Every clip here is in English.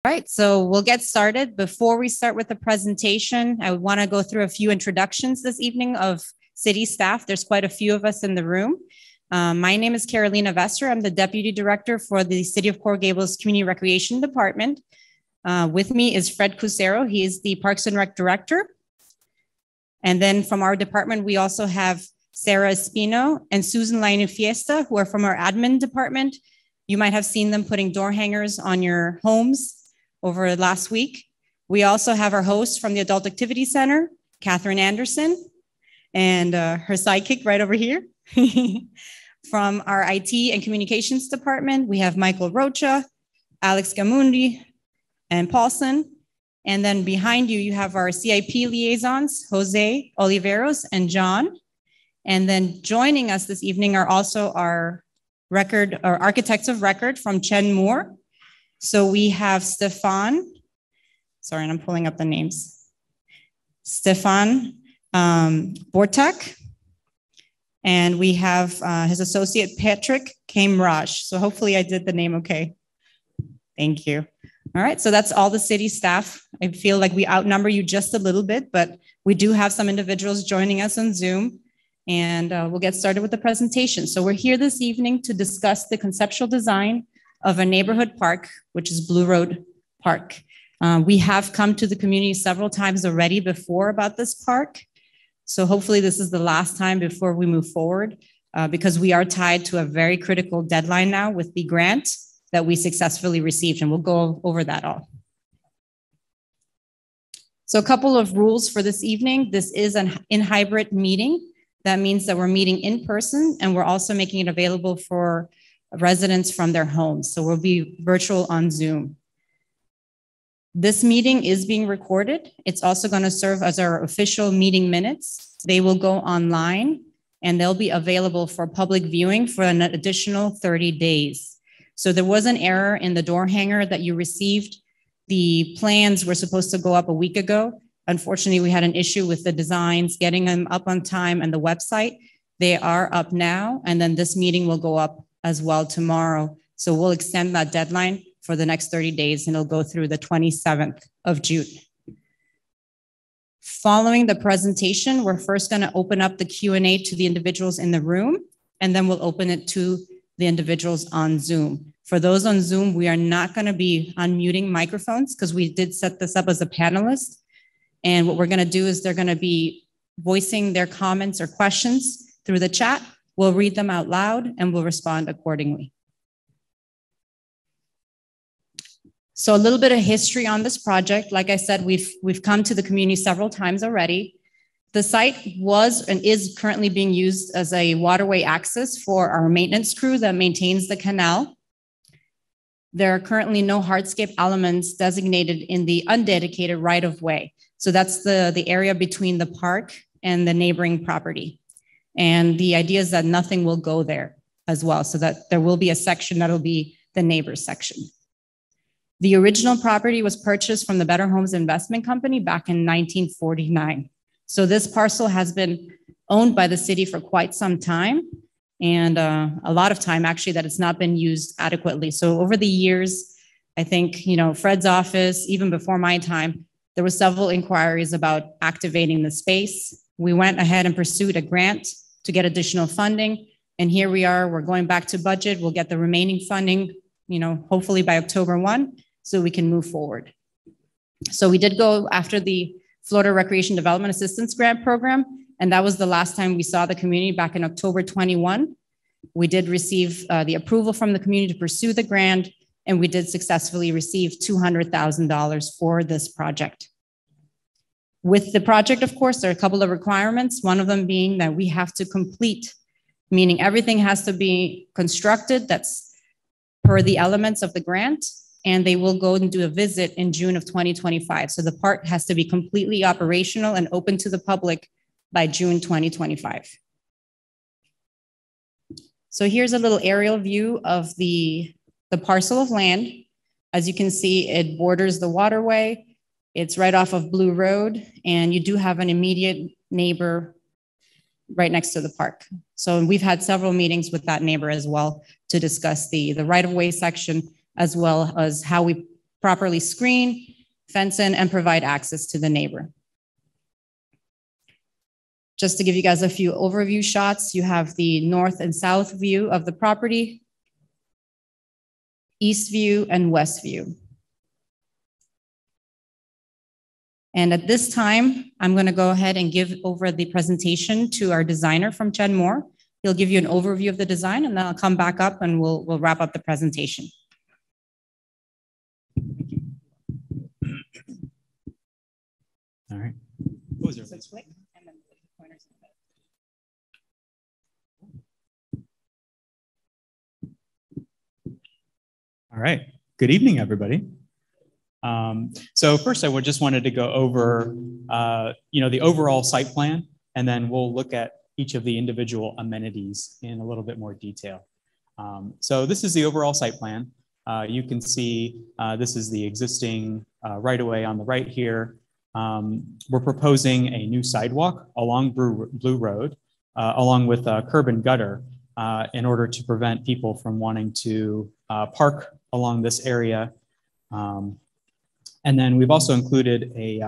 All right, so we'll get started. Before we start with the presentation, I want to go through a few introductions this evening of city staff. There's quite a few of us in the room. My name is Carolina Vester. I'm the Deputy Director for the City of Coral Gables Community Recreation Department. With me is Fred Cusero. He is the Parks and Rec Director. And then from our department, we also have Sarah Espino and Susan Laine Fiesta, who are from our admin department. You might have seen them putting door hangers on your homes over last week. We also have our host from the Adult Activity Center, Catherine Anderson, and her sidekick right over here. From our IT and Communications Department, we have Michael Rocha, Alex Gamundi, and Paulson. And then behind you, you have our CIP liaisons, Jose Oliveros and John. And then joining us this evening are also our architects of record from Chen Moore. So we have Stefan, sorry, and I'm pulling up the names. Stefan Bortak, and we have his associate Patrick Kamraj. So hopefully I did the name okay. Thank you. All right, so that's all the city staff. I feel like we outnumber you just a little bit, but we do have some individuals joining us on Zoom, and we'll get started with the presentation. So we're here this evening to discuss the conceptual design of a neighborhood park, which is Blue Road Park. We have come to the community several times already before about this park. So hopefully this is the last time before we move forward, because we are tied to a very critical deadline now with the grant that we successfully received, and we'll go over that all. So a couple of rules for this evening. This is an in-hybrid meeting. That means that we're meeting in person, and we're also making it available for residents from their homes. So we'll be virtual on Zoom. This meeting is being recorded. It's also going to serve as our official meeting minutes. They will go online and they'll be available for public viewing for an additional 30 days. So there was an error in the door hanger that you received. The plans were supposed to go up a week ago. Unfortunately, we had an issue with the designs, getting them up on time and the website. They are up now, and then this meeting will go up as well tomorrow. So we'll extend that deadline for the next 30 days, and it'll go through the 27th of June. Following the presentation, we're first going to open up the Q&A to the individuals in the room, and then we'll open it to the individuals on Zoom. For those on Zoom, we are not going to be unmuting microphones because we did set this up as a panelist. And what we're going to do is they're going to be voicing their comments or questions through the chat. We'll read them out loud and we'll respond accordingly. So a little bit of history on this project. Like I said, we've come to the community several times already. The site was and is currently being used as a waterway access for our maintenance crew that maintains the canal. There are currently no hardscape elements designated in the undedicated right-of-way. So that's the area between the park and the neighboring property. And the idea is that nothing will go there as well, so that there will be a section that'll be the neighbor's section. The original property was purchased from the Better Homes Investment Company back in 1949. So this parcel has been owned by the city for quite some time, and a lot of time actually that it's not been used adequately. So over the years, I think, Fred's office, even before my time, there were several inquiries about activating the space. We went ahead and pursued a grant to get additional funding. And here we are, we're going back to budget. We'll get the remaining funding, hopefully by October 1, so we can move forward. So we did go after the Florida Recreation Development Assistance Grant Program, and that was the last time we saw the community back in October 21. We did receive the approval from the community to pursue the grant, and we did successfully receive $200,000 for this project. With the project, of course, there are a couple of requirements, one of them being that we have to complete, meaning everything has to be constructed that's per the elements of the grant, and they will go and do a visit in June of 2025. So the park has to be completely operational and open to the public by June 2025. So here's a little aerial view of the parcel of land. As you can see, it borders the waterway. It's right off of Blue Road, and you do have an immediate neighbor right next to the park. So we've had several meetings with that neighbor as well to discuss the right-of-way section, as well as how we properly screen, fence in, and provide access to the neighbor. Just to give you guys a few overview shots, you have the north and south view of the property, east view, and west view. And at this time, I'm going to go ahead and give over the presentation to our designer from Jen Moore. He'll give you an overview of the design, and then I'll come back up and we'll wrap up the presentation. All right. All right. Good evening, everybody. So first, I just wanted to go over, the overall site plan, and then we'll look at each of the individual amenities in a little bit more detail. So this is the overall site plan. You can see this is the existing right-of-way on the right here. We're proposing a new sidewalk along Blue Road, along with a curb and gutter, in order to prevent people from wanting to park along this area. And then we've also included a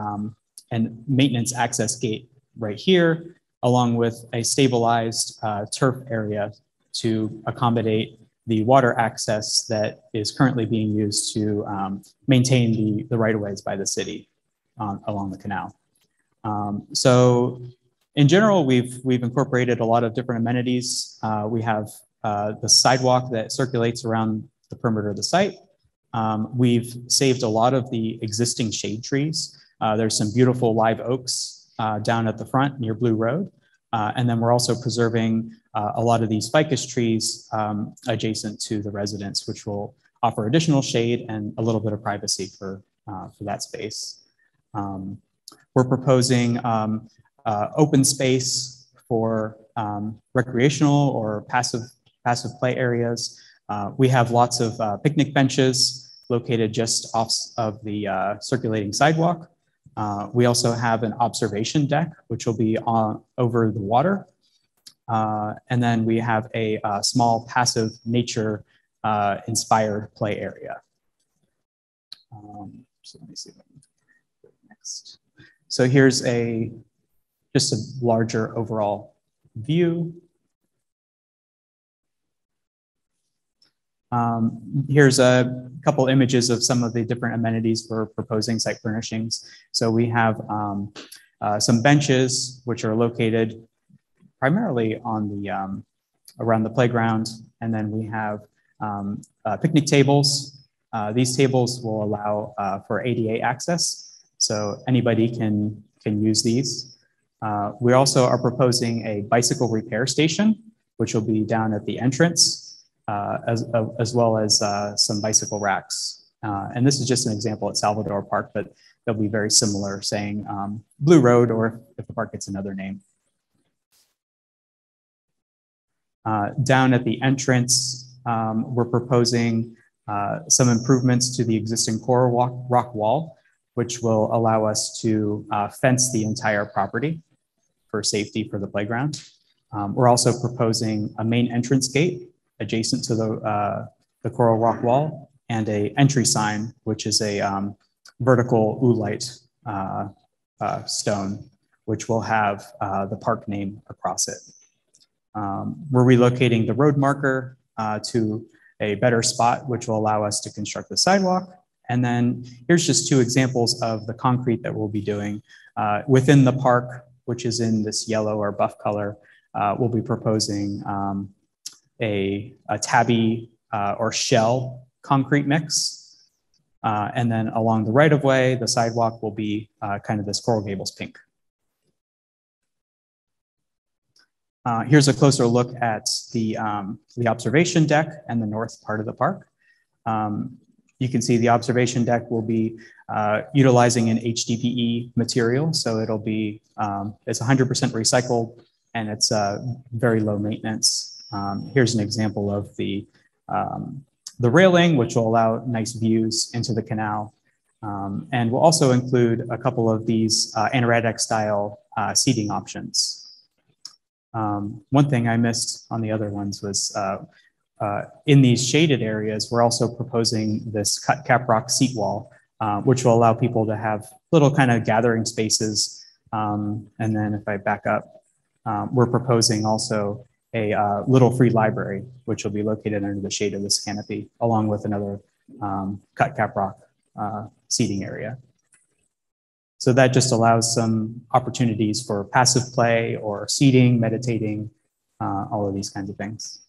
maintenance access gate right here, along with a stabilized turf area to accommodate the water access that is currently being used to maintain the right-of-ways by the city along the canal. So in general, we've incorporated a lot of different amenities. We have the sidewalk that circulates around the perimeter of the site. We've saved a lot of the existing shade trees. There's some beautiful live oaks down at the front near Blue Road. And then we're also preserving a lot of these ficus trees adjacent to the residents, which will offer additional shade and a little bit of privacy for that space. We're proposing open space for recreational or passive play areas. We have lots of picnic benches located just off of the circulating sidewalk. We also have an observation deck, which will be over the water. And then we have a small passive nature inspired play area. So let me see what next. So here's just a larger overall view. Here's a couple images of some of the different amenities we're proposing site furnishings. So we have some benches, which are located primarily on the around the playground, and then we have picnic tables. These tables will allow for ADA access, so anybody can use these. We also are proposing a bicycle repair station, which will be down at the entrance. As well as some bicycle racks. And this is just an example at Salvador Park, but they'll be very similar, saying Blue Road, or if the park gets another name. Down at the entrance, we're proposing some improvements to the existing coral rock wall, which will allow us to fence the entire property for safety for the playground. We're also proposing a main entrance gate adjacent to the coral rock wall, and a entry sign, which is a vertical oolite stone, which will have the park name across it. We're relocating the road marker to a better spot, which will allow us to construct the sidewalk. And then here's just two examples of the concrete that we'll be doing. Within the park, which is in this yellow or buff color, we'll be proposing a tabby or shell concrete mix. And then along the right of way, the sidewalk will be kind of this Coral Gables pink. Here's a closer look at the observation deck and the north part of the park. You can see the observation deck will be utilizing an HDPE material. So it'll be, it's 100% recycled, and it's very low maintenance. Here's an example of the railing, which will allow nice views into the canal. And we'll also include a couple of these anoretic style seating options. One thing I missed on the other ones was in these shaded areas, we're also proposing this cut caprock seat wall, which will allow people to have little kind of gathering spaces. And then if I back up, we're proposing also a little free library, which will be located under the shade of this canopy, along with another cut caprock seating area. So that just allows some opportunities for passive play or seating, meditating, all of these kinds of things.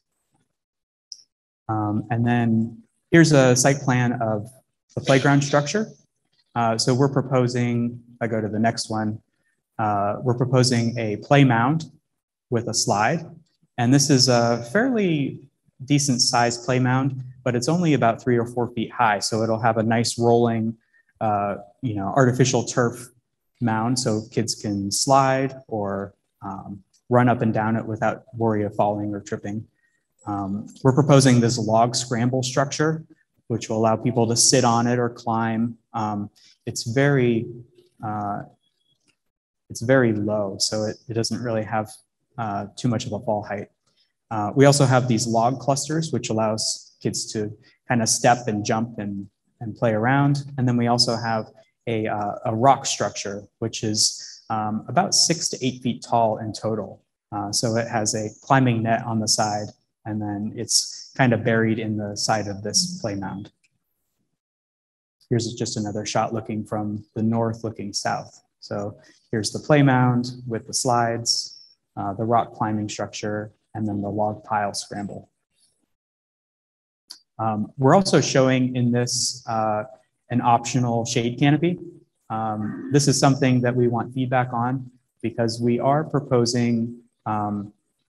And then here's a site plan of the playground structure. So we're proposing, if I go to the next one, we're proposing a play mound with a slide. And this is a fairly decent sized play mound, but it's only about 3 or 4 feet high. So it'll have a nice rolling, artificial turf mound so kids can slide or run up and down it without worry of falling or tripping. We're proposing this log scramble structure, which will allow people to sit on it or climb. It's very low, so it doesn't really have too much of a fall height. We also have these log clusters, which allows kids to kind of step and jump and play around. And then we also have a rock structure, which is about 6 to 8 feet tall in total. So it has a climbing net on the side, and then it's kind of buried in the side of this play mound. Here's just another shot looking from the north, looking south. So here's the play mound with the slides, the rock climbing structure, and then the log pile scramble. We're also showing in this an optional shade canopy. This is something that we want feedback on because we are proposing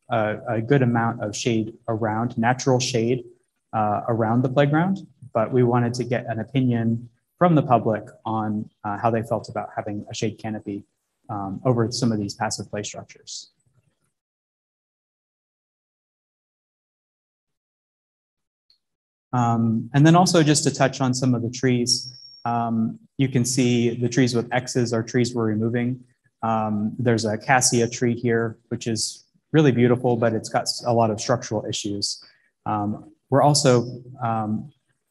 a good amount of shade around, natural shade around the playground, but we wanted to get an opinion from the public on how they felt about having a shade canopy over some of these passive play structures. And then also just to touch on some of the trees, you can see the trees with X's are trees we're removing. There's a cassia tree here, which is really beautiful, but it's got a lot of structural issues. We're also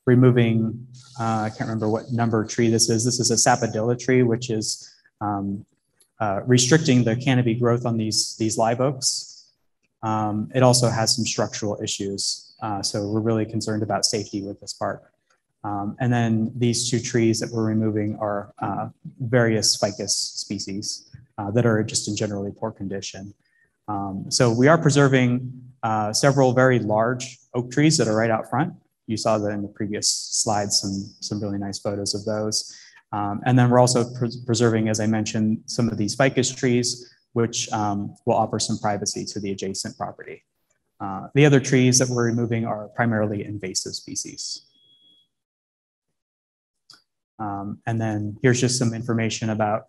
removing, I can't remember what number tree this is. This is a sapodilla tree, which is restricting the canopy growth on these live oaks. It also has some structural issues. So we're really concerned about safety with this park. And then these 2 trees that we're removing are various ficus species that are just in generally poor condition. So we are preserving several very large oak trees that are right out front. You saw that in the previous slides, some really nice photos of those. And then we're also preserving, as I mentioned, some of these ficus trees, which will offer some privacy to the adjacent property. The other trees that we're removing are primarily invasive species. And then here's just some information about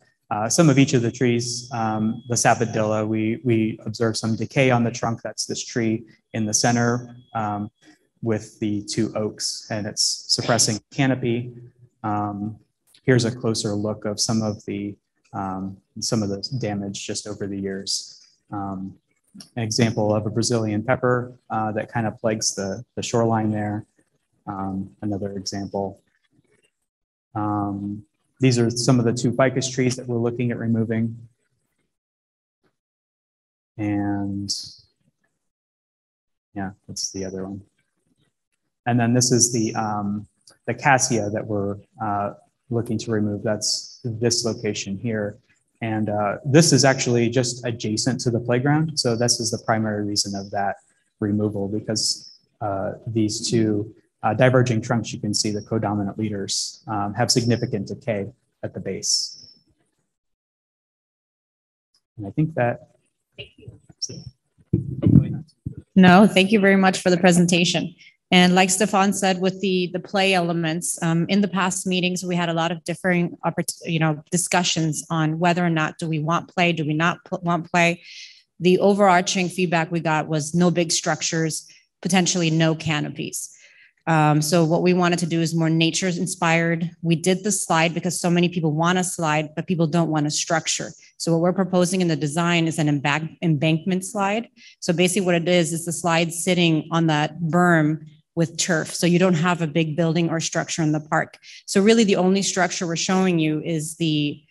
some of each of the trees. The sapodilla, we observe some decay on the trunk. That's this tree in the center with the 2 oaks, and it's suppressing canopy. Here's a closer look of some of the damage just over the years. An example of a Brazilian pepper that kind of plagues the shoreline there. Another example. These are some of the 2 ficus trees that we're looking at removing. And yeah, that's the other one. And then this is the cassia that we're looking to remove. That's this location here. And this is actually just adjacent to the playground. So this is the primary reason of that removal, because these 2 diverging trunks, you can see the codominant leaders have significant decay at the base. And I think that. Thank you. No, thank you very much for the presentation. And like Stefan said, with the play elements, in the past meetings, we had a lot of differing discussions on whether or not do we want play, do we not want play. The overarching feedback we got was no big structures, potentially no canopies. So what we wanted to do is more nature inspired. We did the slide because so many people want a slide, but people don't want a structure. So what we're proposing in the design is an embankment slide. So basically what it is the slide sitting on that berm with turf. So you don't have a big building or structure in the park. So really the only structure we're showing you is the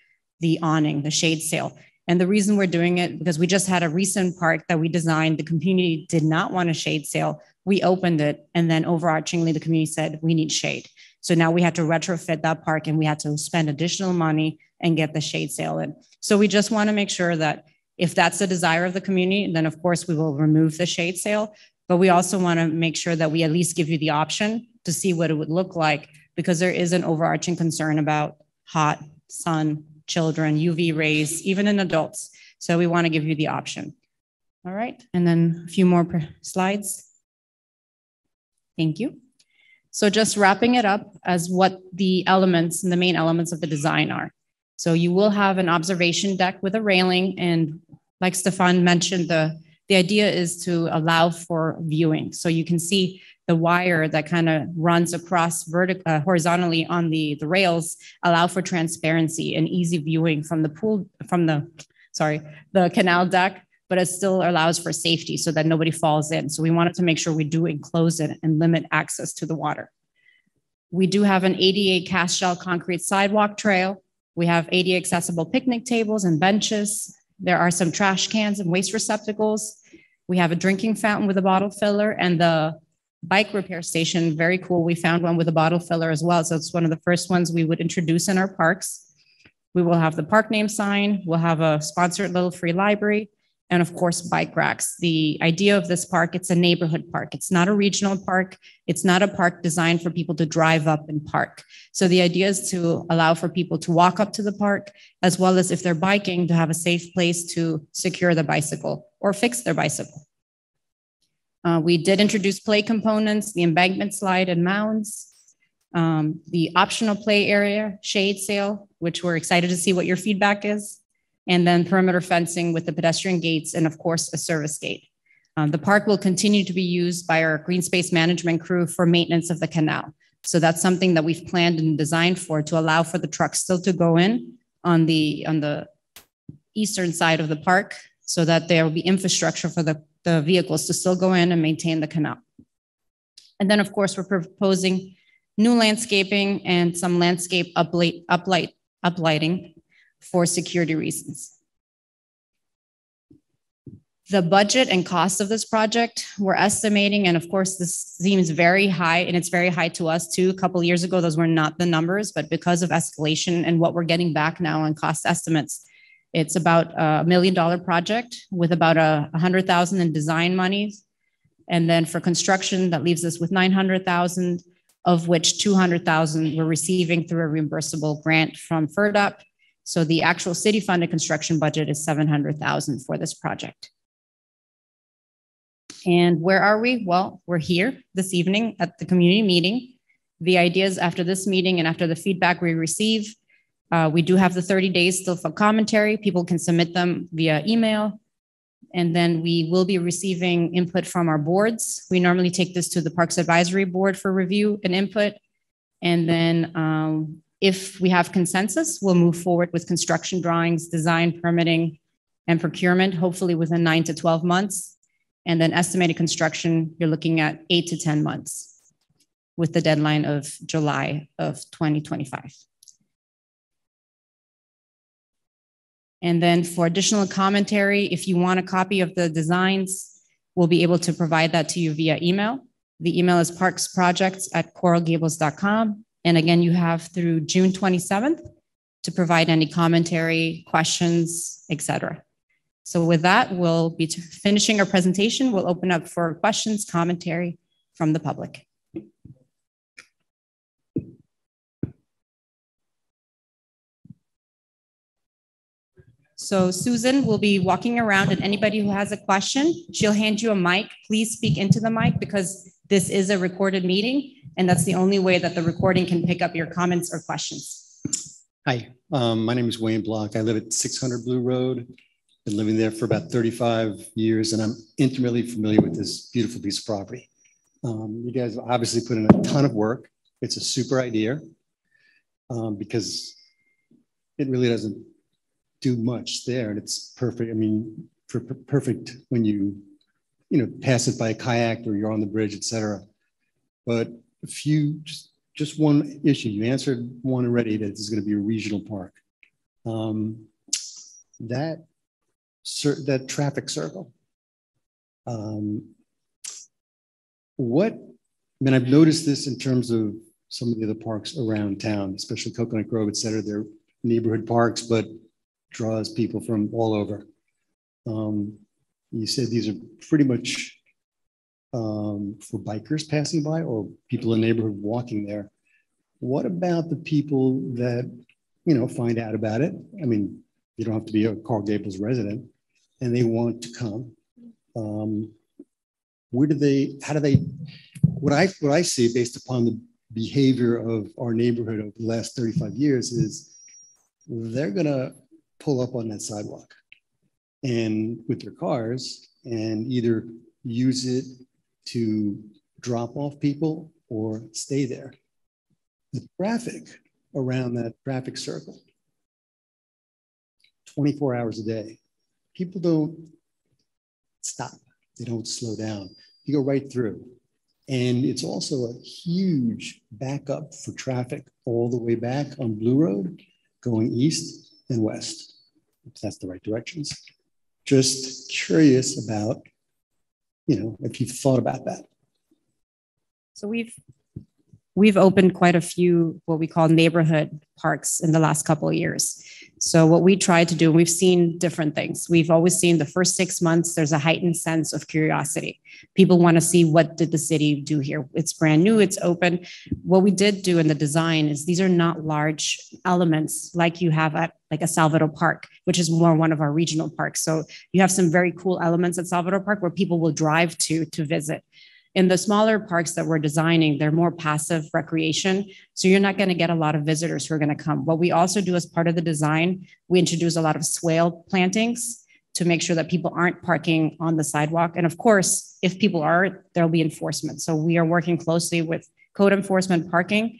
awning, the shade sail. And the reason we're doing it, because we just had a recent park that we designed, the community did not want a shade sail. We opened it, and then overarchingly, the community said, we need shade. So now we had to retrofit that park, and we had to spend additional money and get the shade sail in. So we just want to make sure that if that's the desire of the community, then of course we will remove the shade sail. But we also want to make sure that we at least give you the option to see what it would look like, because there is an overarching concern about hot sun, children, UV rays, even in adults. So we want to give you the option. All right, and then a few more slides. Thank you. So just wrapping it up as what the elements and the main elements of the design are. So you will have an observation deck with a railing, and like Stefan mentioned, the idea is to allow for viewing. So you can see the wire that kind of runs across horizontally on the rails allow for transparency and easy viewing from the canal deck, but it still allows for safety so that nobody falls in. So we wanted to make sure we do enclose it and limit access to the water. We do have an ADA cast shell concrete sidewalk trail. We have ADA accessible picnic tables and benches. There are some trash cans and waste receptacles. We have a drinking fountain with a bottle filler, and the bike repair station, very cool. We found one with a bottle filler as well. So it's one of the first ones we would introduce in our parks. We will have the park name sign. We'll have a sponsored little free library, and of course, bike racks. The idea of this park, it's a neighborhood park. It's not a regional park. It's not a park designed for people to drive up and park. So the idea is to allow for people to walk up to the park, as well as if they're biking, to have a safe place to secure the bicycle or fix their bicycle. We did introduce play components, the embankment slide and mounds, the optional play area, shade sail, which we're excited to see what your feedback is, and then perimeter fencing with the pedestrian gates, and of course, a service gate. The park will continue to be used by our green space management crew for maintenance of the canal. So that's something that we've planned and designed for, to allow for the trucks still to go in on the eastern side of the park, so that there will be infrastructure for the vehicles to still go in and maintain the canal. And then of course, we're proposing new landscaping and some landscape uplighting for security reasons. The budget and cost of this project, we're estimating, and of course this seems very high, and it's very high to us too. A couple of years ago, those were not the numbers, but because of escalation and what we're getting back now on cost estimates, it's about $1 million project with about $100,000 in design monies. And then for construction, that leaves us with $900,000, of which $200,000 we're receiving through a reimbursable grant from FERDAP. So the actual city funded construction budget is $700,000 for this project. And where are we? Well, we're here this evening at the community meeting. The idea is after this meeting and after the feedback we receive, we do have the 30 days still for commentary. People can submit them via email. And then we will be receiving input from our boards. We normally take this to the Parks Advisory Board for review and input. And then if we have consensus, we'll move forward with construction drawings, design, permitting, and procurement, hopefully within 9 to 12 months. And then estimated construction, you're looking at 8 to 10 months with the deadline of July of 2025. And then for additional commentary, if you want a copy of the designs, we'll be able to provide that to you via email. The email is parksprojects@coralgables.com. And again, you have through June 27th to provide any commentary, questions, etc. So with that, we'll be finishing our presentation. We'll open up for questions, commentary from the public. So Susan will be walking around, and anybody who has a question, she'll hand you a mic. Please speak into the mic because this is a recorded meeting, and that's the only way that the recording can pick up your comments or questions. Hi, my name is Wayne Block. I live at 600 Blue Road. Been living there for about 35 years, and I'm intimately familiar with this beautiful piece of property. You guys obviously put in a ton of work. It's a super idea because it really doesn't do much there, and it's perfect. I mean, perfect when you pass it by a kayak or you're on the bridge, etc. But if you just one issue, you answered one already, that this is going to be a regional park. That traffic circle. I've noticed this in terms of some of the other parks around town, especially Coconut Grove, et cetera. They're neighborhood parks, but draws people from all over. You said these are pretty much for bikers passing by or people in the neighborhood walking there. What about the people that, find out about it? I mean, you don't have to be a Carl Gables resident and they want to come. What I see based upon the behavior of our neighborhood over the last 35 years is they're gonna pull up on that sidewalk and with their cars and either use it to drop off people or stay there. The traffic around that traffic circle, 24 hours a day, people don't stop. They don't slow down. You go right through. And it's also a huge backup for traffic all the way back on Blue Road, going east and west, if that's the right directions. Just curious about, if you've thought about that. So we've opened quite a few what we call neighborhood parks in the last couple of years. So what we try to do, we've seen different things. We've always seen the first 6 months, there's a heightened sense of curiosity. People want to see, what did the city do here? It's brand new, it's open. What we did do in the design is these are not large elements like you have at like a Salvador Park, which is more one of our regional parks. So you have some very cool elements at Salvador Park where people will drive to visit. In the smaller parks that we're designing, they're more passive recreation. So you're not going to get a lot of visitors who are going to come. What we also do as part of the design, we introduce a lot of swale plantings to make sure that people aren't parking on the sidewalk. And of course, if people are, there'll be enforcement. So we are working closely with code enforcement parking.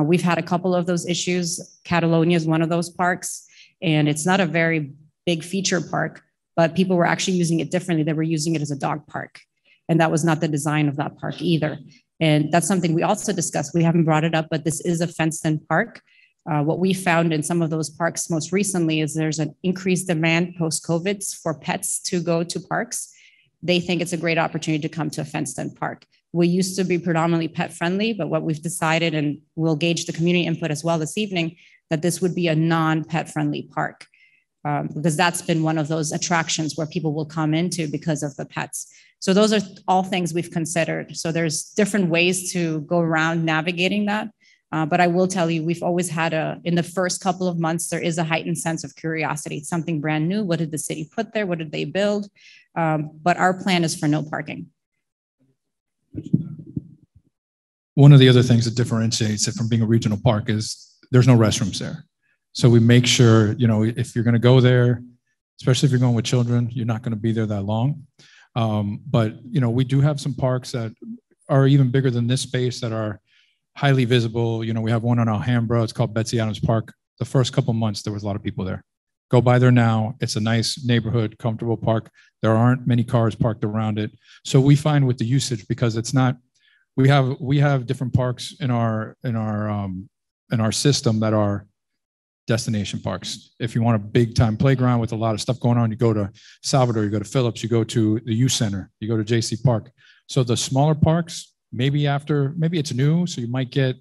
We've had a couple of those issues. Catalonia is one of those parks, and it's not a very big feature park, but people were actually using it differently. They were using it as a dog park. And that was not the design of that park either. And that's something we also discussed. We haven't brought it up, but this is a fenced-in park. What we found in some of those parks most recently is there's an increased demand post-COVID for pets to go to parks. They think it's a great opportunity to come to a fenced-in park. We used to be predominantly pet-friendly, but what we've decided, and we'll gauge the community input as well this evening, that this would be a non-pet-friendly park. Because that's been one of those attractions where people will come into because of the pets. So those are all things we've considered. So there's different ways to go around navigating that. But I will tell you, we've always had in the first couple of months, there is a heightened sense of curiosity. It's something brand new. What did the city put there? What did they build? But our plan is for no parking. One of the other things that differentiates it from being a regional park is there's no restrooms there. So we make sure, if you're going to go there, especially if you're going with children, you're not going to be there that long. But we do have some parks that are even bigger than this space that are highly visible. We have one on Alhambra. It's called Betsy Adams Park. The first couple months, there was a lot of people there. Go by there now. It's a nice neighborhood, comfortable park. There aren't many cars parked around it. So we find with the usage, because it's not, we have different parks in our system that are destination parks. If you want a big time playground with a lot of stuff going on, you go to Salvador, you go to Phillips, you go to the youth center, you go to JC Park. So the smaller parks, maybe it's new, so you might get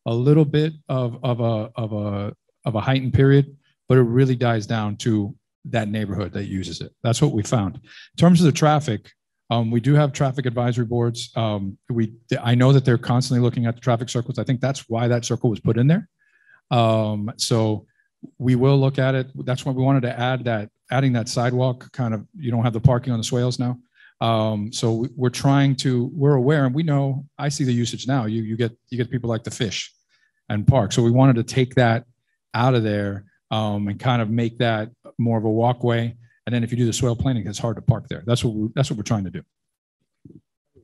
a little bit of a heightened period, but it really dies down to that neighborhood that uses it. That's what we found. In terms of the traffic, we do have traffic advisory boards. I know that they're constantly looking at the traffic circles. I think that's why that circle was put in there. So we will look at it. That's why we wanted to adding that sidewalk kind of, you don't have the parking on the swales now. So we're aware, and we know, I see the usage now. You get people like to fish and park. So we wanted to take that out of there and kind of make that more of a walkway. And then if you do the swale planting, it's hard to park there. That's what we're trying to do.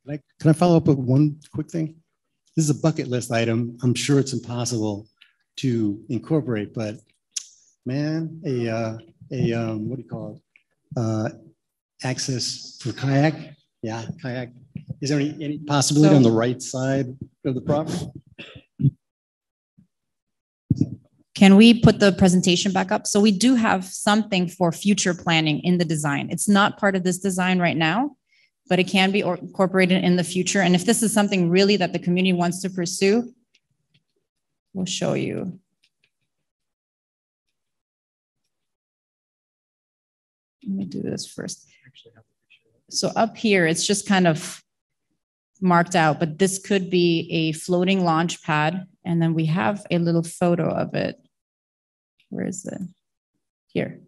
Can I follow up with one quick thing? This is a bucket list item. I'm sure it's impossible to incorporate, but man, what do you call it? Access for kayak. Yeah, kayak. Is there any possibility on the right side of the property? Can we put the presentation back up? So we do have something for future planning in the design. It's not part of this design right now, but it can be incorporated in the future. And if this is something really that the community wants to pursue, we'll show you. Let me do this first. So up here, it's just kind of marked out, but this could be a floating launch pad. And then we have a little photo of it. Where is it? Here.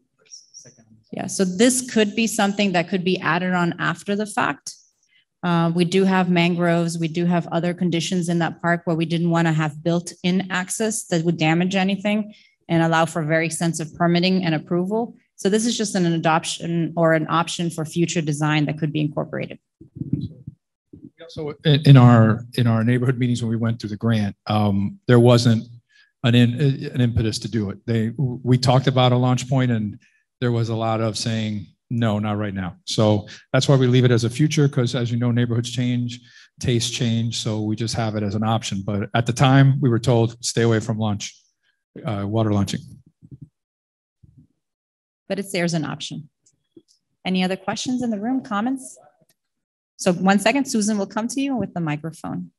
Yeah, so this could be something that could be added on after the fact. We do have mangroves. We do have other conditions in that park where we didn't want to have built-in access that would damage anything and allow for very extensive permitting and approval. So this is just an adoption or an option for future design that could be incorporated. So in our neighborhood meetings when we went through the grant, there wasn't an impetus to do it. We talked about a launch point, and there was a lot of saying no, not right now. So that's why we leave it as a future, because as you know, neighborhoods change, tastes change. So we just have it as an option. But at the time, we were told stay away from launch, water launching. But it's there as an option. Any other questions in the room, comments? So 1 second, Susan will come to you with the microphone.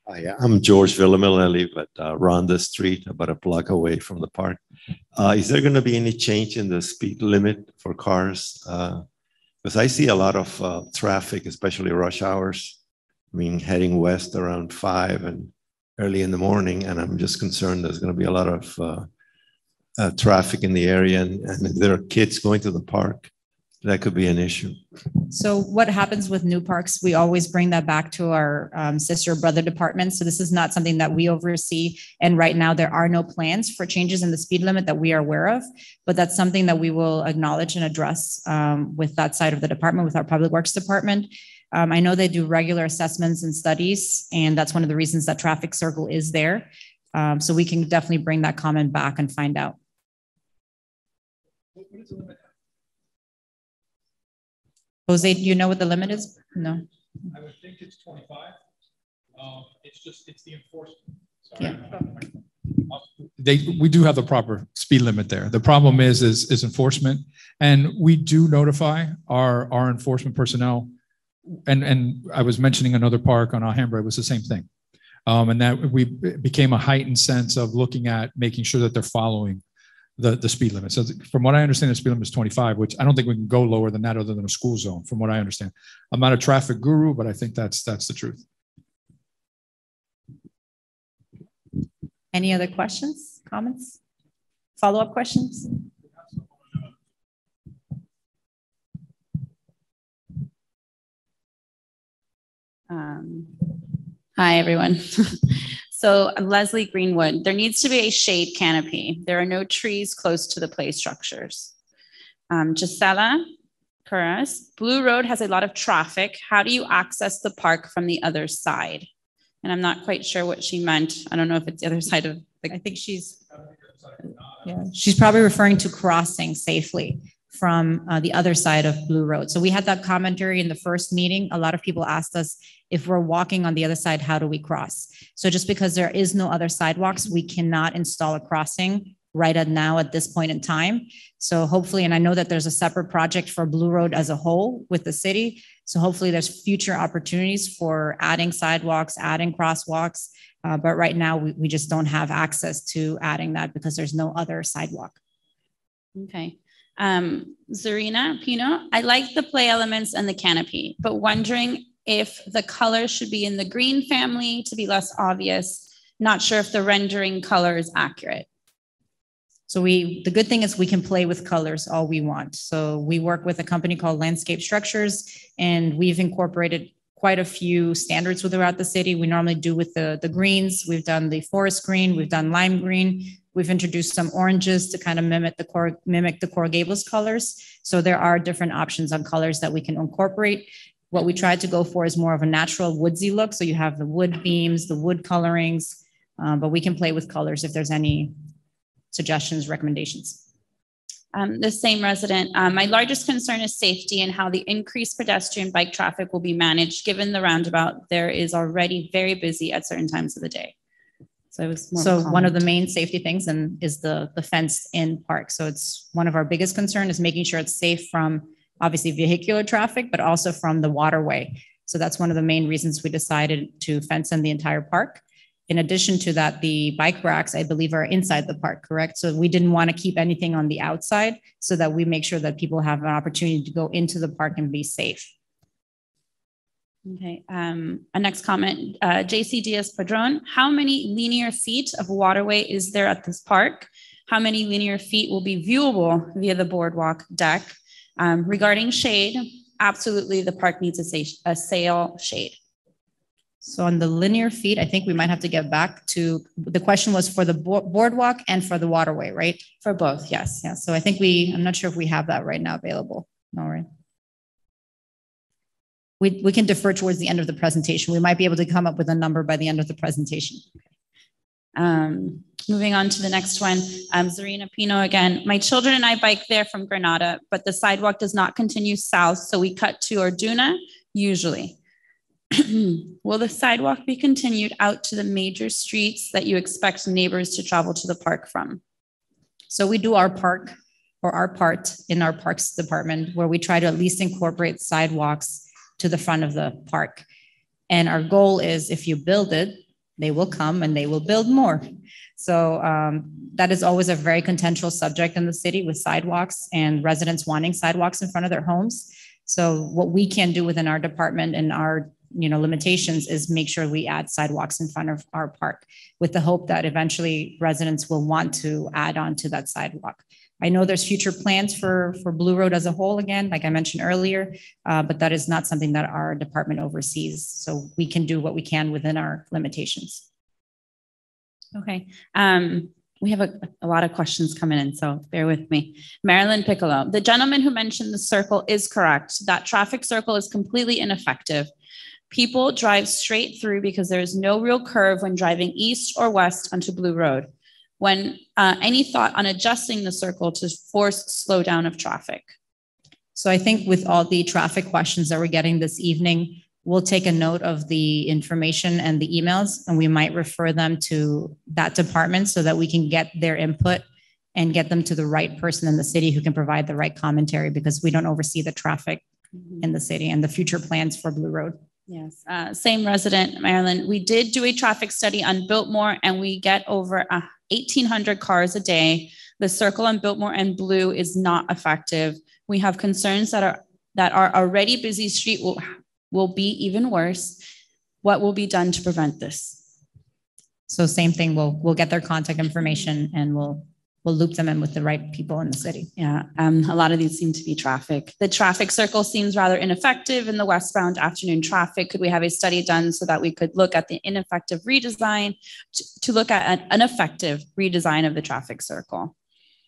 Hi, I'm George Villamil. I live at Rhonda Street, about a block away from the park. Is there going to be any change in the speed limit for cars? Because I see a lot of traffic, especially rush hours. I mean, heading west around 5 and early in the morning, and I'm just concerned there's going to be a lot of traffic in the area, and if there are kids going to the park, that could be an issue. So what happens with new parks, we always bring that back to our sister brother departments. So this is not something that we oversee. And right now there are no plans for changes in the speed limit that we are aware of, but that's something that we will acknowledge and address with that side of the department, with our public works department. I know they do regular assessments and studies, and that's one of the reasons that traffic circle is there. So we can definitely bring that comment back and find out. Jose, do you know what the limit is? No. I would think it's 25. It's the enforcement. Yeah. We do have the proper speed limit there. The problem is enforcement, and we do notify our enforcement personnel. And I was mentioning another park on Alhambra. It was the same thing, and that we became a heightened sense of looking at making sure that they're following the speed limit. So from what I understand, the speed limit is 25, which I don't think we can go lower than that other than a school zone, from what I understand. I'm not a traffic guru, but I think that's the truth. Any other questions, comments, follow-up questions? Hi, everyone. So Leslie Greenwood, there needs to be a shade canopy. There are no trees close to the play structures. Gisela Curras, Blue Road has a lot of traffic. How do you access the park from the other side? And I'm not quite sure what she meant. I don't know if it's the other side of the... I think she's probably referring to crossing safely from the other side of Blue Road. So we had that commentary in the first meeting. A lot of people asked us if we're walking on the other side, how do we cross? So just because there is no other sidewalks, we cannot install a crossing right now at this point in time. So hopefully, and I know that there's a separate project for Blue Road as a whole with the city. So hopefully there's future opportunities for adding sidewalks, adding crosswalks. But right now we just don't have access to adding that because there's no other sidewalk. Okay. Zarina Pino, I like the play elements and the canopy, but wondering if the color should be in the green family to be less obvious. Not sure if the rendering color is accurate. So the good thing is we can play with colors all we want. So we work with a company called Landscape Structures, and we've incorporated quite a few standards throughout the city. We normally do with the greens. We've done the forest green, we've done lime green, We've introduced some oranges to kind of mimic the Coral Gables colors. So there are different options on colors that we can incorporate. What we tried to go for is more of a natural woodsy look. So you have the wood beams, the wood colorings, but we can play with colors if there's any suggestions, recommendations. The same resident, my largest concern is safety and how the increased pedestrian bike traffic will be managed given the roundabout there is already very busy at certain times of the day. So it was more So one of the main safety things is the fenced in park. So it's one of our biggest concern is making sure it's safe from obviously vehicular traffic, but also from the waterway. So that's one of the main reasons we decided to fence in the entire park. In addition to that, the bike racks, I believe, are inside the park, correct? So we didn't want to keep anything on the outside so that we make sure that people have an opportunity to go into the park and be safe. Okay, our next comment, JC Diaz Padron, how many linear feet of waterway is there at this park? How many linear feet will be viewable via the boardwalk deck? Regarding shade, absolutely the park needs a sail shade. So on the linear feet, I think we might have to get back to, the question was for the boardwalk and for the waterway, right? For both, yes. Yeah, so I think I'm not sure if we have that right now available. All right. We can defer towards the end of the presentation. We might be able to come up with a number by the end of the presentation. Moving on to the next one, Zarina Pino again. My children and I bike there from Granada, but the sidewalk does not continue south, so we cut to Orduna usually. Will the sidewalk be continued out to the major streets that you expect neighbors to travel to the park from? So we do our part in our parks department where we try to at least incorporate sidewalks to the front of the park. And our goal is if you build it, they will come and they will build more. So that is always a very contentious subject in the city with sidewalks and residents wanting sidewalks in front of their homes. So what we can do within our department and our limitations is make sure we add sidewalks in front of our park with the hope that eventually residents will want to add on to that sidewalk. I know there's future plans for Blue Road as a whole, again, like I mentioned earlier, but that is not something that our department oversees. So we can do what we can within our limitations. Okay. We have a lot of questions coming in, so bear with me. Marilyn Piccolo, the gentleman who mentioned the circle is correct. That traffic circle is completely ineffective. People drive straight through because there is no real curve when driving east or west onto Blue Road. When any thought on adjusting the circle to force slowdown of traffic? So I think with all the traffic questions that we're getting this evening, we'll take a note of the information and the emails, and we might refer them to that department so that we can get their input and get them to the right person in the city who can provide the right commentary, because we don't oversee the traffic in the city and the future plans for Blue Road. Yes, same resident, Marilyn. We did do a traffic study on Biltmore and we get over 1,800 cars a day. The circle on Biltmore and Blue is not effective. We have concerns that our already busy street will be even worse. What will be done to prevent this? So same thing, we'll get their contact information and we'll loop them in with the right people in the city. Yeah, a lot of these seem to be traffic. The traffic circle seems rather ineffective in the westbound afternoon traffic. Could we have a study done so that we could look at the ineffective redesign, to look at an effective redesign of the traffic circle?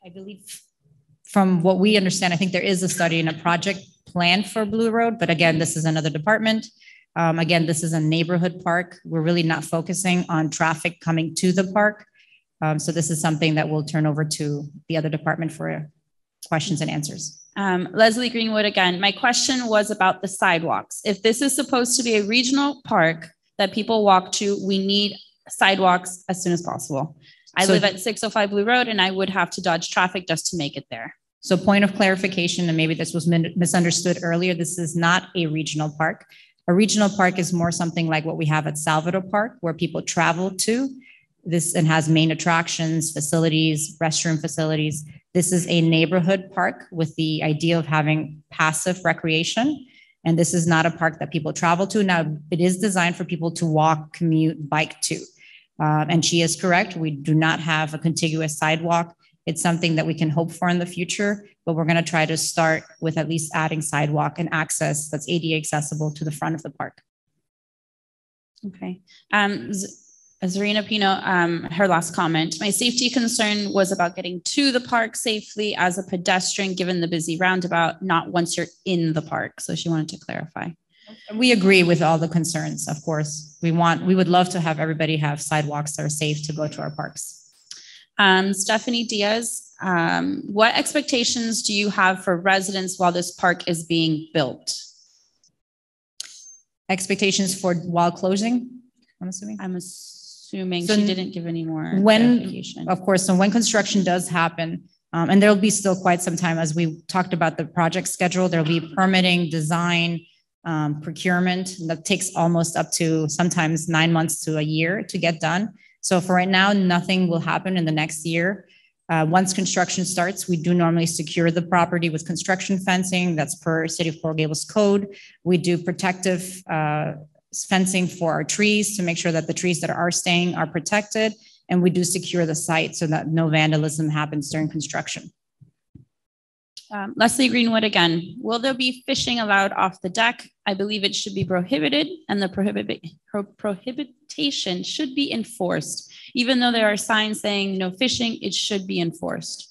I believe from what we understand, I think there is a study and a project plan for Blue Road, but again, this is another department. Again, this is a neighborhood park. We're really not focusing on traffic coming to the park. So this is something that we'll turn over to the other department for questions and answers. Leslie Greenwood again. My question was about the sidewalks. If this is supposed to be a regional park that people walk to, we need sidewalks as soon as possible. I live at 605 Blue Road and I would have to dodge traffic just to make it there. So point of clarification, and maybe this was misunderstood earlier, this is not a regional park. A regional park is more something like what we have at Salvador Park, where people travel to. This and has main attractions, facilities, restroom facilities. This is a neighborhood park with the idea of having passive recreation. And this is not a park that people travel to. Now, it is designed for people to walk, commute, bike to. And she is correct. We do not have a contiguous sidewalk. It's something that we can hope for in the future, but we're going to try to start with at least adding sidewalk and access that's ADA accessible to the front of the park. Okay. Zarina Pino, her last comment. My safety concern was about getting to the park safely as a pedestrian, given the busy roundabout, not once you're in the park. So she wanted to clarify. We agree with all the concerns, of course. We would love to have everybody have sidewalks that are safe to go to our parks. Stephanie Diaz, what expectations do you have for residents while this park is being built? Expectations for while closing, I'm assuming? I'm assuming So she didn't give any more clarification. Of course, so when construction does happen, and there'll be still quite some time as we talked about the project schedule, there'll be permitting, design, procurement that takes almost up to sometimes 9 months to a year to get done. So for right now, nothing will happen in the next year. Once construction starts, we do normally secure the property with construction fencing. That's per City of Coral Gables code. We do protective fencing for our trees to make sure that the trees that are staying are protected. And we do secure the site so that no vandalism happens during construction. Leslie Greenwood again, will there be fishing allowed off the deck? I believe it should be prohibited and the prohibition should be enforced. Even though there are signs saying no fishing, it should be enforced.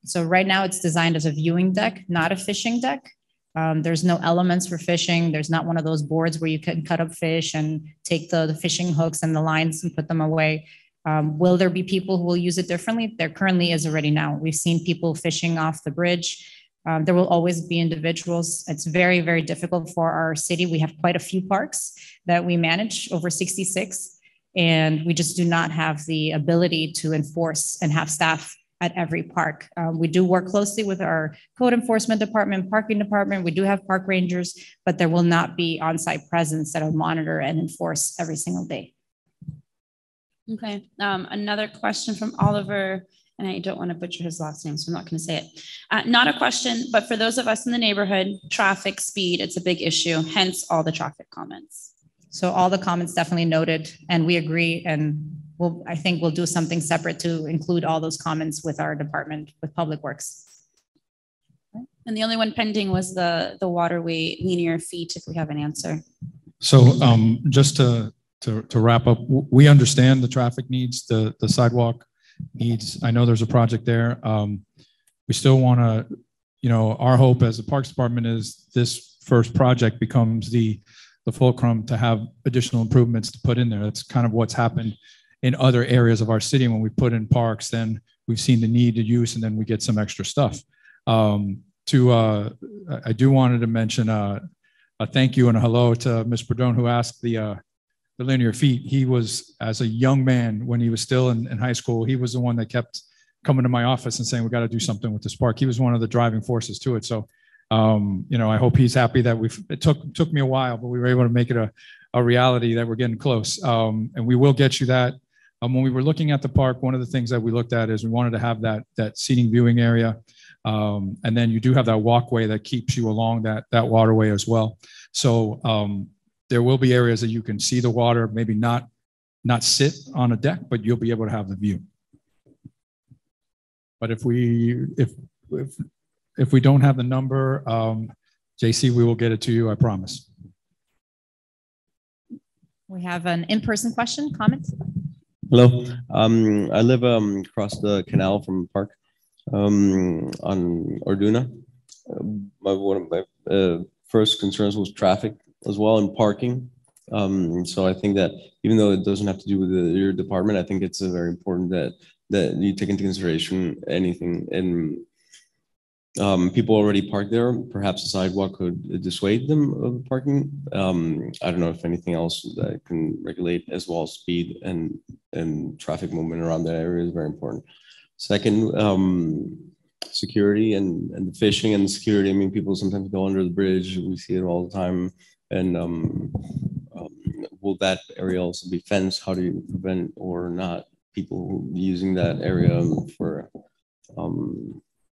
So right now it's designed as a viewing deck, not a fishing deck. There's no elements for fishing. There's not one of those boards where you can cut up fish and take the fishing hooks and the lines and put them away. Will there be people who will use it differently? There currently is already now. We've seen people fishing off the bridge. There will always be individuals. It's very, very difficult for our city. We have quite a few parks that we manage, over 66, and we just do not have the ability to enforce and have staff at every park. We do work closely with our code enforcement department, parking department. We do have park rangers, but there will not be on-site presence that will monitor and enforce every single day. Okay, another question from Oliver, and I don't want to butcher his last name, so I'm not going to say it. Not a question, but for those of us in the neighborhood, traffic, speed, it's a big issue, hence all the traffic comments. So all the comments definitely noted, and we agree, and I think we'll do something separate to include all those comments with our department, with Public Works. And the only one pending was the waterway linear feet, if we have an answer. So just to wrap up, we understand the traffic needs, the sidewalk needs. I know there's a project there. We still want to, our hope as the Parks Department is this first project becomes the fulcrum to have additional improvements to put in there. That's kind of what's happened in other areas of our city. When we put in parks, then we've seen the need to use, and then we get some extra stuff. I do wanted to mention a thank you and a hello to Ms. Perdone, who asked the linear feet. He was, as a young man, when he was still in high school, he was the one that kept coming to my office and saying, we got to do something with this park. He was one of the driving forces to it. So, I hope he's happy that it took me a while, but we were able to make it a reality that we're getting close. And we will get you that. When we were looking at the park, one of the things that we looked at is we wanted to have that seating viewing area. And then you do have that walkway that keeps you along that waterway as well. So, there will be areas that you can see the water, maybe not sit on a deck, but you'll be able to have the view. But if we don't have the number, JC, we will get it to you, I promise. We have an in-person question, comments? Hello, I live across the canal from the park on Orduna. One of my first concerns was traffic as well and parking. So I think that even though it doesn't have to do with your department, I think it's very important that you take into consideration anything. And people already park there. Perhaps a sidewalk could dissuade them of parking. I don't know if anything else that can regulate as well as speed and traffic movement around that area is very important. Second, security and the fishing and the security. I mean, people sometimes go under the bridge. We see it all the time. And will that area also be fenced? How do you prevent or not people using that area for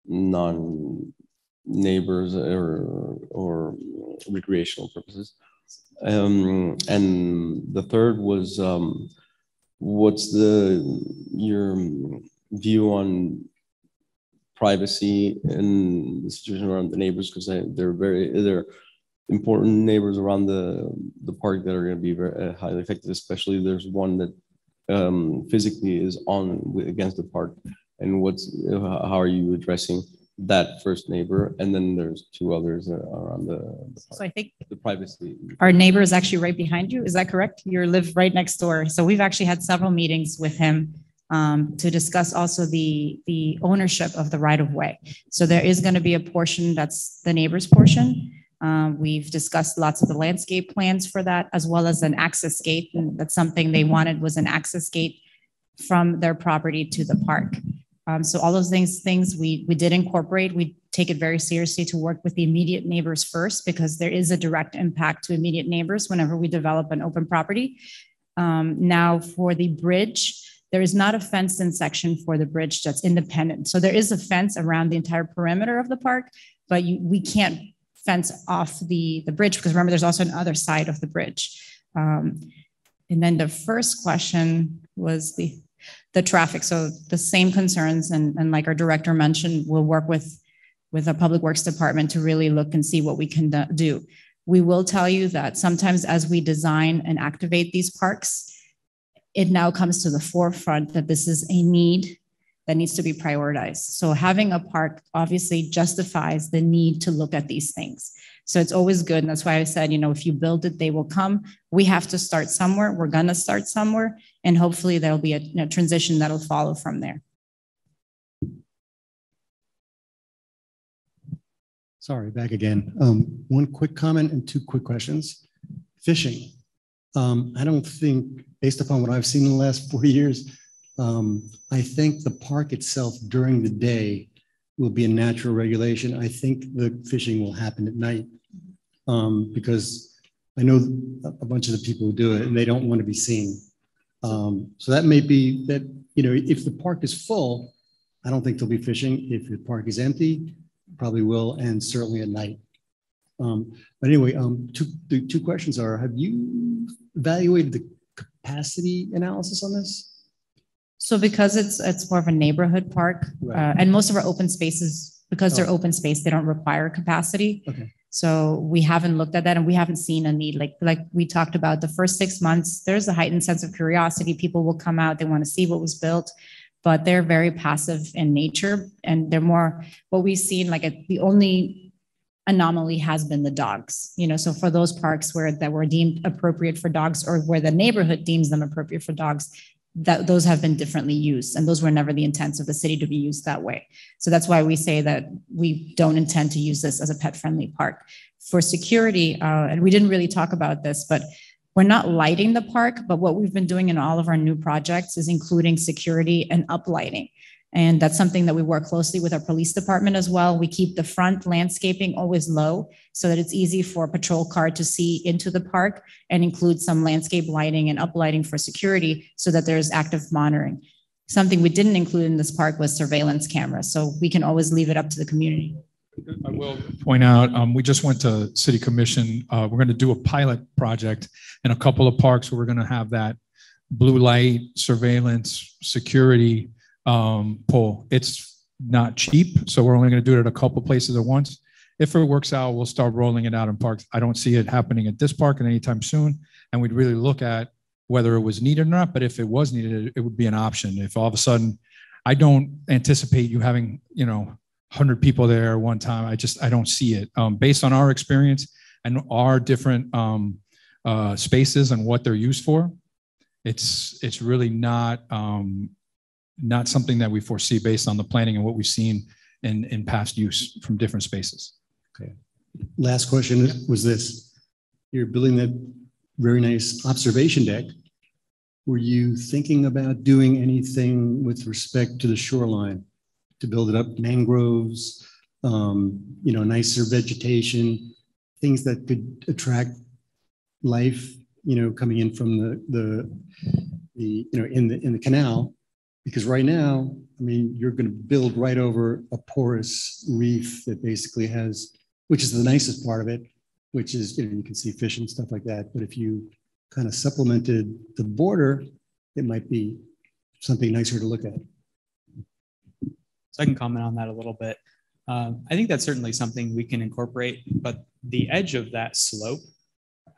non-neighbors or recreational purposes? And the third was, what's your view on privacy and the situation around the neighbors? Because they're important neighbors around the park that are going to be very highly affected. Especially there's one that physically is against the park, and how are you addressing that first neighbor? And then there's two others around the park. So I think The privacy. our neighbor is actually right behind you. Is that correct? You live right next door. So we've actually had several meetings with him to discuss also the ownership of the right of way. So there is going to be a portion that's the neighbor's portion. We've discussed lots of the landscape plans for that, as well as an access gate. And that's something they wanted, was an access gate from their property to the park. So all those things we did incorporate. We take it very seriously to work with the immediate neighbors first, because there is a direct impact to immediate neighbors whenever we develop an open property. Now for the bridge, there is not a fenced-in section for the bridge that's independent. So there is a fence around the entire perimeter of the park, but we can't fence off the bridge, because remember, there's also an other side of the bridge. And then the first question was the traffic. So the same concerns, and like our director mentioned, we'll work with the Public Works Department to really look and see what we can do. We will tell you that sometimes as we design and activate these parks, it now comes to the forefront that this is a need that needs to be prioritized. So having a park obviously justifies the need to look at these things. So it's always good. And that's why I said, if you build it, they will come. We have to start somewhere. We're going to start somewhere. And hopefully there'll be a transition that'll follow from there. Sorry, back again. One quick comment and two quick questions. Fishing. I don't think, based upon what I've seen in the last 4 years, I think the park itself during the day will be a natural regulation. I think the fishing will happen at night because I know a bunch of the people who do it and they don't want to be seen. So that may be that, if the park is full, I don't think there'll be fishing. If the park is empty, probably will, and certainly at night. But anyway, the two questions are, have you evaluated the capacity analysis on this? So because it's more of a neighborhood park, Right. And most of our open spaces, because they're open space, they don't require capacity. Okay. So we haven't looked at that, and we haven't seen a need. Like we talked about, the first 6 months, there's a heightened sense of curiosity. People will come out, they want to see what was built, but they're very passive in nature, and they're more what we've seen. The only anomaly has been the dogs. So for those parks that were deemed appropriate for dogs, or where the neighborhood deems them appropriate for dogs, that those have been differently used, and those were never the intents of the city to be used that way. So that's why we say that we don't intend to use this as a pet-friendly park. For security, and we didn't really talk about this, but we're not lighting the park, but what we've been doing in all of our new projects is including security and uplighting. And that's something that we work closely with our police department as well. We keep the front landscaping always low so that it's easy for a patrol car to see into the park, and include some landscape lighting and uplighting for security so that there's active monitoring. Something we didn't include in this park was surveillance cameras. So we can always leave it up to the community. I will point out, we just went to City Commission. We're going to do a pilot project in a couple of parks where we're going to have that blue light, surveillance, security pole. It's not cheap, so we're only going to do it at a couple places at once. If it works out, we'll start rolling it out in parks. I don't see it happening at this park and anytime soon, and we'd really look at whether it was needed or not. But if it was needed, it would be an option. If all of a sudden, I don't anticipate you having 100 people there at one time. I don't see it. Based on our experience and our different spaces and what they're used for, it's really not something that we foresee based on the planning and what we've seen in past use from different spaces. Okay. Last question was this. You're building that very nice observation deck. Were you thinking about doing anything with respect to the shoreline to build it up, mangroves, nicer vegetation, things that could attract life, coming in from in the canal? Because right now, you're going to build right over a porous reef that basically has, which is the nicest part of it, which is, you can see fish and stuff like that. But if you kind of supplemented the border, it might be something nicer to look at. So I can comment on that a little bit. I think that's certainly something we can incorporate, but the edge of that slope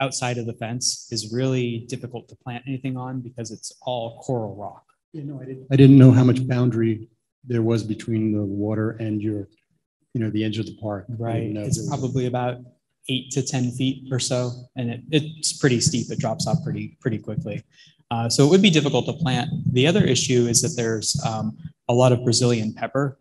outside of the fence is really difficult to plant anything on because it's all coral rock. You know, I didn't know how much boundary there was between the water and your, the edge of the park. Right. It's probably about 8 to 10 feet or so, and it's pretty steep. It drops off pretty quickly. So it would be difficult to plant. The other issue is that there's a lot of Brazilian pepper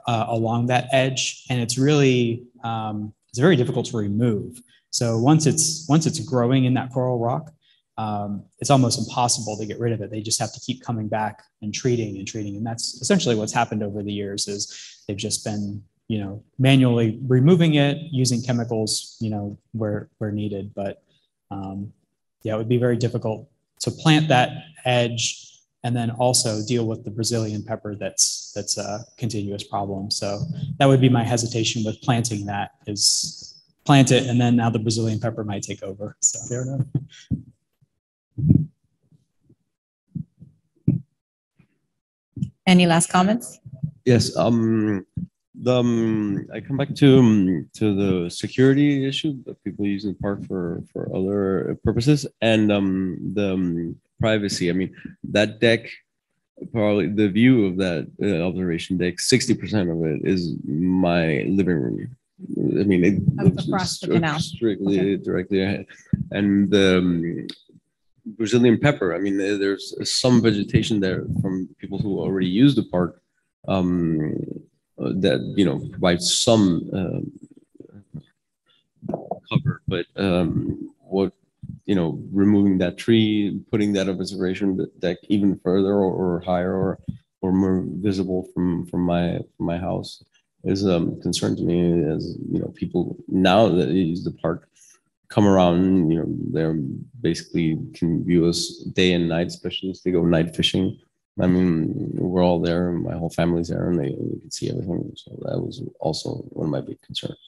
along that edge, and it's really it's very difficult to remove. So once it's growing in that coral rock, it's almost impossible to get rid of it. They just have to keep coming back and treating, and that's essentially what's happened over the years. Is they've just been manually removing it, using chemicals, where needed. But yeah, it would be very difficult to plant that edge and then also deal with the Brazilian pepper that's a continuous problem. So that would be my hesitation with planting that, is plant it and then now the Brazilian pepper might take over. So fair enough. Any last comments? Yes. I come back to the security issue that people use in the park for other purposes, and the privacy. I mean, that deck, probably the view of that observation deck, 60% of it is my living room. I mean, it looks across the canal, strictly directly ahead, and the Brazilian pepper. I mean, there's some vegetation there from people who already use the park. That provides some cover, but removing that tree, putting that observation deck even further or higher or more visible from my house is a concern to me. As people now that use the park come around, they're basically can view us day and night, especially if they go night fishing. I mean, we're all there, my whole family's there, and they can see everything. So that was also one of my big concerns.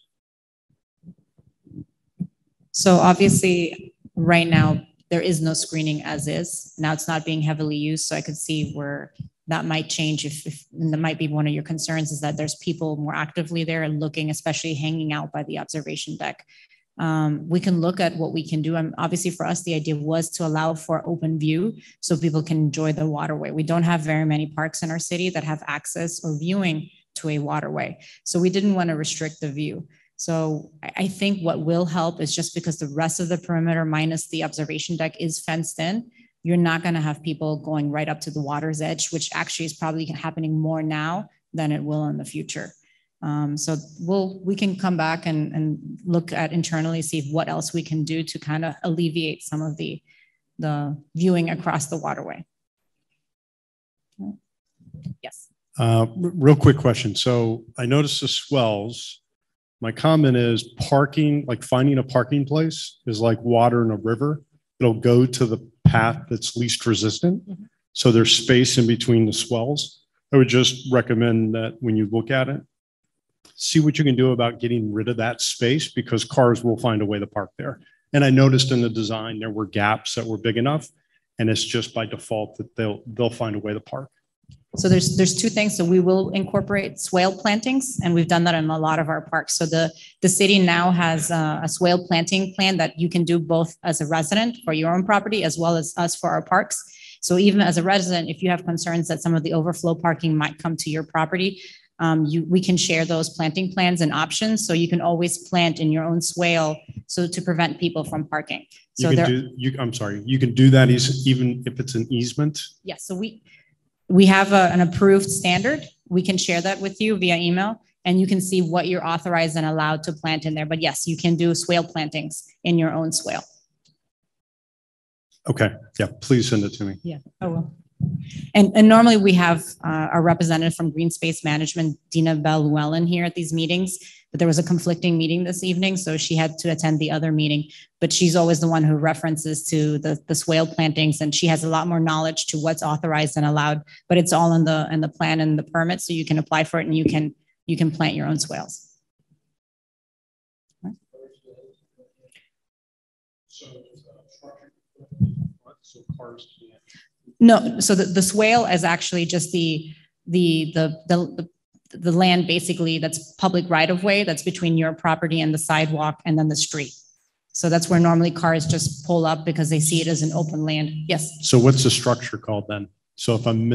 So obviously, right now, there is no screening as is. Now it's not being heavily used, so I could see where that might change. And that might be one of your concerns, is that there's people more actively there and looking, especially hanging out by the observation deck. We can look at what we can do. Obviously for us, the idea was to allow for open view so people can enjoy the waterway. We don't have very many parks in our city that have access or viewing to a waterway. So we didn't want to restrict the view. So I think what will help is, just because the rest of the perimeter minus the observation deck is fenced in, you're not going to have people going right up to the water's edge, which actually is probably happening more now than it will in the future. So we can come back and look at internally, see what else we can do to kind of alleviate some of the viewing across the waterway. Yes. Real quick question. So I noticed the swells. My comment is parking, like finding a parking place is like water in a river. It'll go to the path that's least resistant. Mm-hmm. So there's space in between the swells. I would just recommend that when you look at it, see what you can do about getting rid of that space, because cars will find a way to park there. And I noticed in the design, there were gaps that were big enough, and it's just by default that they'll find a way to park. So there's two things. So we will incorporate swale plantings, and we've done that in a lot of our parks. So the city now has a swale planting plan that you can do both as a resident for your own property as well as us for our parks. So even as a resident, if you have concerns that some of the overflow parking might come to your property, we can share those planting plans and options, so you can always plant in your own swale, so to prevent people from parking. So I'm sorry, you can do that even if it's an easement? Yes, so we have an approved standard. We can share that with you via email, and you can see what you're authorized and allowed to plant in there. But yes, you can do swale plantings in your own swale. Okay, yeah, please send it to me. Yeah, I will. And normally we have our representative from Green Space Management, Dina Bell-Llewellyn, here at these meetings, but there was a conflicting meeting this evening, so she had to attend the other meeting. But she's always the one who references to the swale plantings, and she has a lot more knowledge to what's authorized and allowed. But it's all in the plan and the permit, so you can apply for it and you can plant your own swales. So cars can't. No, so the swale is actually just the land basically that's public right of way that's between your property and the sidewalk and then the street. So that's where normally cars just pull up because they see it as an open land. Yes. So what's the structure called then? So if I'm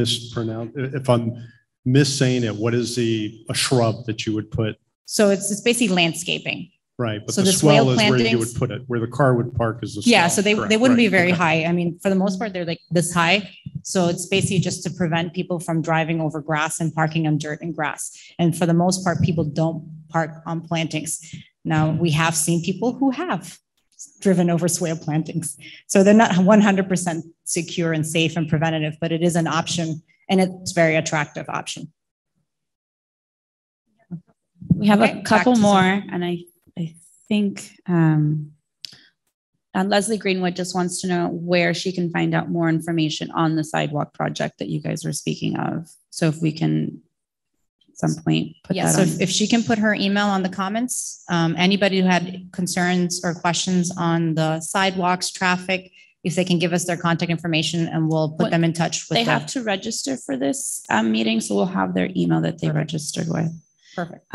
missaying it, what is a shrub that you would put? So it's basically landscaping. Right, but So the the swale swell is where you plantings- would put it, where the car would park is the swell. Yeah, so they Correct, wouldn't be right, very okay. high. I mean, for the most part, they're like this high. So it's basically just to prevent people from driving over grass and parking on dirt and grass. And for the most part, people don't park on plantings. Now, we have seen people who have driven over swale plantings. So they're not 100% secure and safe and preventative, but it is an option, and it's a very attractive option. We have Okay, a couple back to more, and I think Leslie Greenwood just wants to know where she can find out more information on the sidewalk project that you guys were speaking of. So if we can at some point put Yeah, that so on. if she can put her email on the comments, anybody who had concerns or questions on the sidewalks, traffic, if they can give us their contact information and we'll put them in touch with They have to register for this meeting, so we'll have their email that they registered with. Perfect.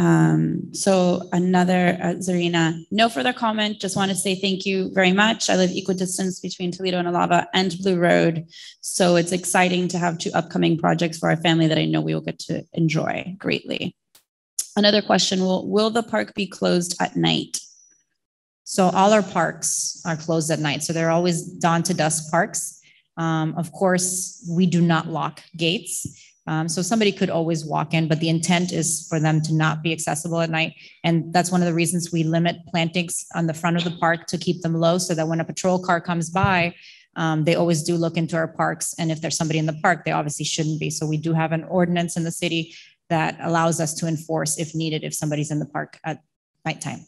So another, Zarina, no further comment. Just want to say thank you very much. I live equidistance between Toledo and Alava and Blue Road. So it's exciting to have two upcoming projects for our family that I know we will get to enjoy greatly. Another question, will the park be closed at night? So all our parks are closed at night. So they're always dawn to dusk parks. Of course, we do not lock gates. So somebody could always walk in, but the intent is for them to not be accessible at night. And that's one of the reasons we limit plantings on the front of the park to keep them low so that when a patrol car comes by, they always do look into our parks. And if there's somebody in the park, they obviously shouldn't be. So we do have an ordinance in the city that allows us to enforce if needed, if somebody's in the park at nighttime.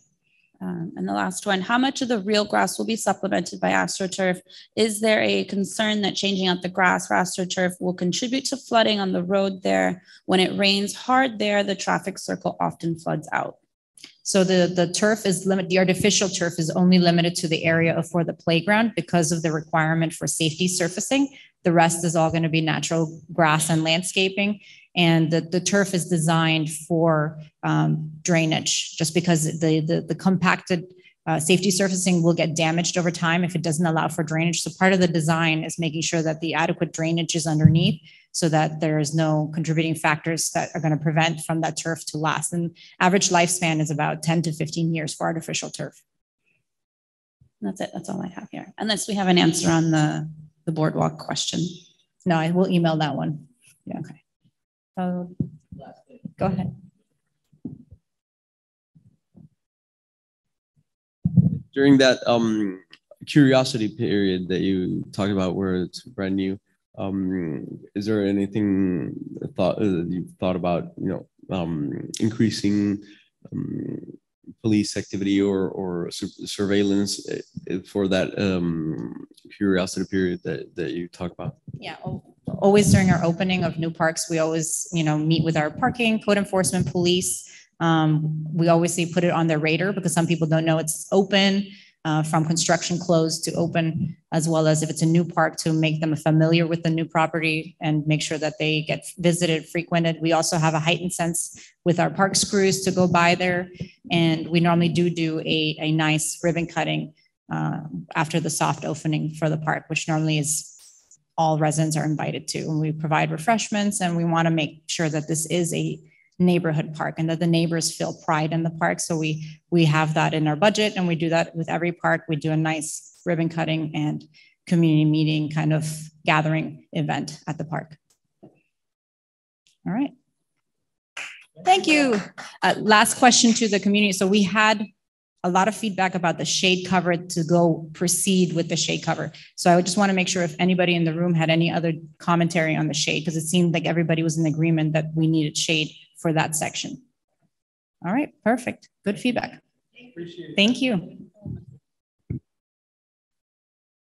And the last one, how much of the real grass will be supplemented by AstroTurf? Is there a concern that changing out the grass for AstroTurf will contribute to flooding on the road there? When it rains hard there, the traffic circle often floods out. So the turf is limited, the artificial turf is only limited to the area for the playground because of the requirement for safety surfacing. The rest is all going to be natural grass and landscaping. And the turf is designed for drainage, just because the compacted safety surfacing will get damaged over time if it doesn't allow for drainage. So part of the design is making sure that the adequate drainage is underneath so that there is no contributing factors that are going to prevent from that turf to last. And average lifespan is about 10 to 15 years for artificial turf. That's it. That's all I have here. Unless we have an answer on the boardwalk question. No, I will email that one. Yeah. Okay. Go ahead. During that curiosity period that you talked about where it's brand new, is there anything you've thought about, increasing police activity or surveillance for that curiosity period that you talk about? Yeah, always during our opening of new parks, we always, meet with our parking, code enforcement, police. We always put it on their radar because some people don't know it's open, from construction closed to open, as well as if it's a new park to make them familiar with the new property and make sure that they get visited, frequented. We also have a heightened sense with our parks crews to go by there. And we normally do a nice ribbon cutting after the soft opening for the park, which normally is all residents are invited to. And we provide refreshments, and we want to make sure that this is a neighborhood park and that the neighbors feel pride in the park. So we have that in our budget, and we do that with every park. We do a nice ribbon cutting and community meeting kind of gathering event at the park. All right. Thank you. Last question to the community. So we had a lot of feedback about the shade cover to proceed with the shade cover. So I just want to make sure if anybody in the room had any other commentary on the shade, because it seemed like everybody was in agreement that we needed shade for that section. All right, perfect. Good feedback. Thank you.